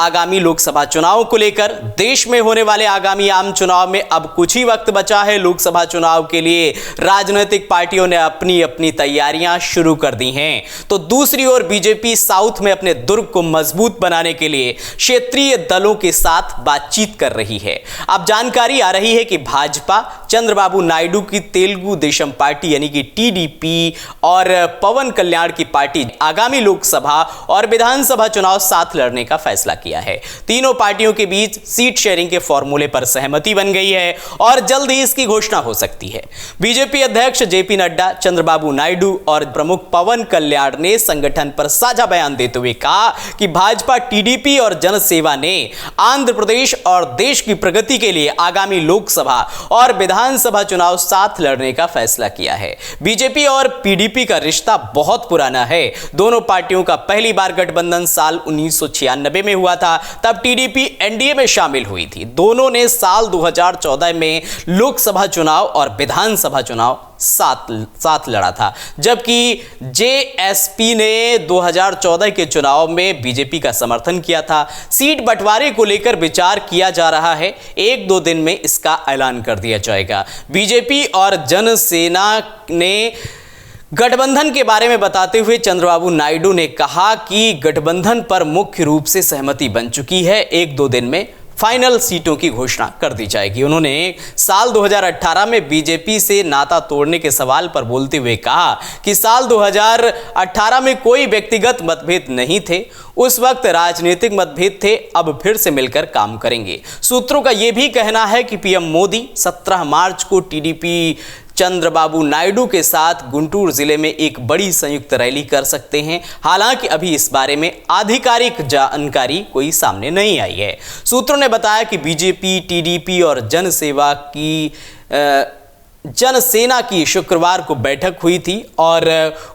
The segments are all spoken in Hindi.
आगामी लोकसभा चुनाव को लेकर। देश में होने वाले आगामी आम चुनाव में अब कुछ ही वक्त बचा है। लोकसभा चुनाव के लिए राजनीतिक पार्टियों ने अपनी अपनी तैयारियां शुरू कर दी हैं, तो दूसरी ओर बीजेपी साउथ में अपने दुर्ग को मजबूत बनाने के लिए क्षेत्रीय दलों के साथ बातचीत कर रही है। अब जानकारी आ रही है कि भाजपा चंद्रबाबू नायडू की तेलुगु देशम पार्टी यानी कि टीडीपी और पवन कल्याण की पार्टी आगामी लोकसभा और विधानसभा चुनाव साथ लड़ने का फैसला किया है। तीनों पार्टियों के बीच सीट शेयरिंग के फॉर्मूले पर सहमति बन गई है और जल्द ही इसकी घोषणा हो सकती है। बीजेपी अध्यक्ष जेपी नड्डा, चंद्रबाबू नायडू और प्रमुख पवन कल्याण ने संगठन पर साझा बयान देते हुए कहा कि भाजपा, टीडीपी और जनसेवा ने आंध्र प्रदेश और देश की प्रगति के लिए आगामी लोकसभा और विधानसभा चुनाव साथ लड़ने का फैसला किया है। बीजेपी और पीडीपी का रिश्ता बहुत पुराना है। दोनों पार्टियों का पहली बार गठबंधन साल 1996 में हुआ था। तब टीडीपी एनडीए में शामिल हुई थी। दोनों ने साल 2014 में लोकसभा चुनाव और विधानसभा चुनाव साथ लड़ा था, जबकि जेएसपी ने 2014 के चुनाव में बीजेपी का समर्थन किया था। सीट बंटवारे को लेकर विचार किया जा रहा है। 1-2 दिन में इसका ऐलान कर दिया जाएगा। बीजेपी और जनसेना ने गठबंधन के बारे में बताते हुए चंद्रबाबू नायडू ने कहा कि गठबंधन पर मुख्य रूप से सहमति बन चुकी है। 1-2 दिन में फाइनल सीटों की घोषणा कर दी जाएगी। उन्होंने साल 2018 में बीजेपी से नाता तोड़ने के सवाल पर बोलते हुए कहा कि साल 2018 में कोई व्यक्तिगत मतभेद नहीं थे, उस वक्त राजनीतिक मतभेद थे, अब फिर से मिलकर काम करेंगे। सूत्रों का यह भी कहना है कि पीएम मोदी 17 मार्च को टीडीपी चंद्रबाबू नायडू के साथ गुंटूर जिले में एक बड़ी संयुक्त रैली कर सकते हैं। हालांकि अभी इस बारे में आधिकारिक जानकारी कोई सामने नहीं आई है। सूत्रों ने बताया कि बीजेपी, टीडीपी और जनसेना की शुक्रवार को बैठक हुई थी और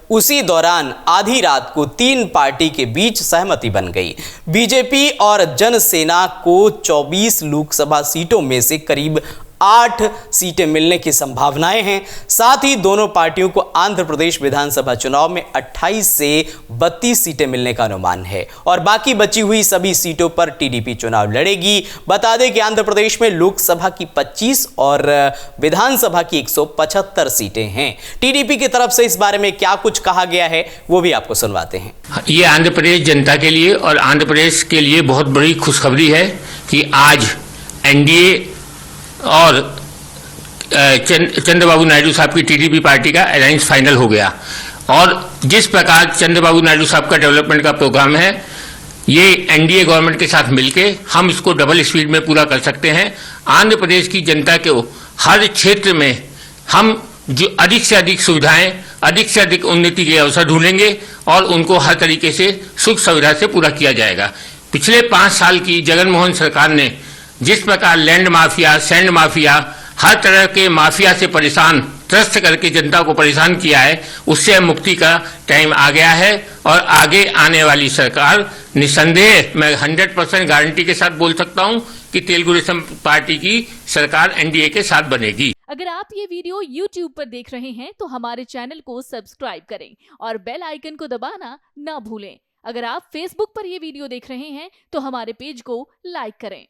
उसी दौरान आधी रात को 3 पार्टी के बीच सहमति बन गई। बीजेपी और जनसेना को 24 लोकसभा सीटों में से करीब 8 सीटें मिलने की संभावनाएं हैं। साथ ही दोनों पार्टियों को आंध्र प्रदेश विधानसभा चुनाव में 28 से 32 सीटें मिलने का अनुमान है और बाकी बची हुई सभी सीटों पर टीडीपी चुनाव लड़ेगी। बता दें कि आंध्र प्रदेश में लोकसभा की 25 और विधानसभा की 175 सीटें हैं। टीडीपी की तरफ से इस बारे में क्या कुछ कहा गया है वो भी आपको सुनवाते हैं। ये आंध्र प्रदेश जनता के लिए और आंध्र प्रदेश के लिए बहुत बड़ी खुशखबरी है कि आज एनडीए और चंद्रबाबू नायडू साहब की टीडीपी पार्टी का अलायंस फाइनल हो गया। और जिस प्रकार चंद्रबाबू नायडू साहब का डेवलपमेंट का प्रोग्राम है, ये एनडीए गवर्नमेंट के साथ मिलके हम इसको डबल स्पीड में पूरा कर सकते हैं। आंध्र प्रदेश की जनता को हर क्षेत्र में हम जो अधिक से अधिक सुविधाएं, अधिक से अधिक उन्नति के अवसर ढूंढेंगे और उनको हर तरीके से सुख सुविधा से पूरा किया जाएगा। पिछले 5 साल की जगनमोहन सरकार ने जिस प्रकार लैंड माफिया, सैंड माफिया, हर तरह के माफिया से परेशान, त्रस्त करके जनता को परेशान किया है, उससे मुक्ति का टाइम आ गया है। और आगे आने वाली सरकार निसंदेह, मैं 100% गारंटी के साथ बोल सकता हूं कि तेलुगु देशम पार्टी की सरकार एनडीए के साथ बनेगी। अगर आप ये वीडियो YouTube पर देख रहे हैं तो हमारे चैनल को सब्सक्राइब करें और बेल आइकन को दबाना ना भूलें। अगर आप Facebook पर ये वीडियो देख रहे हैं तो हमारे पेज को लाइक करें।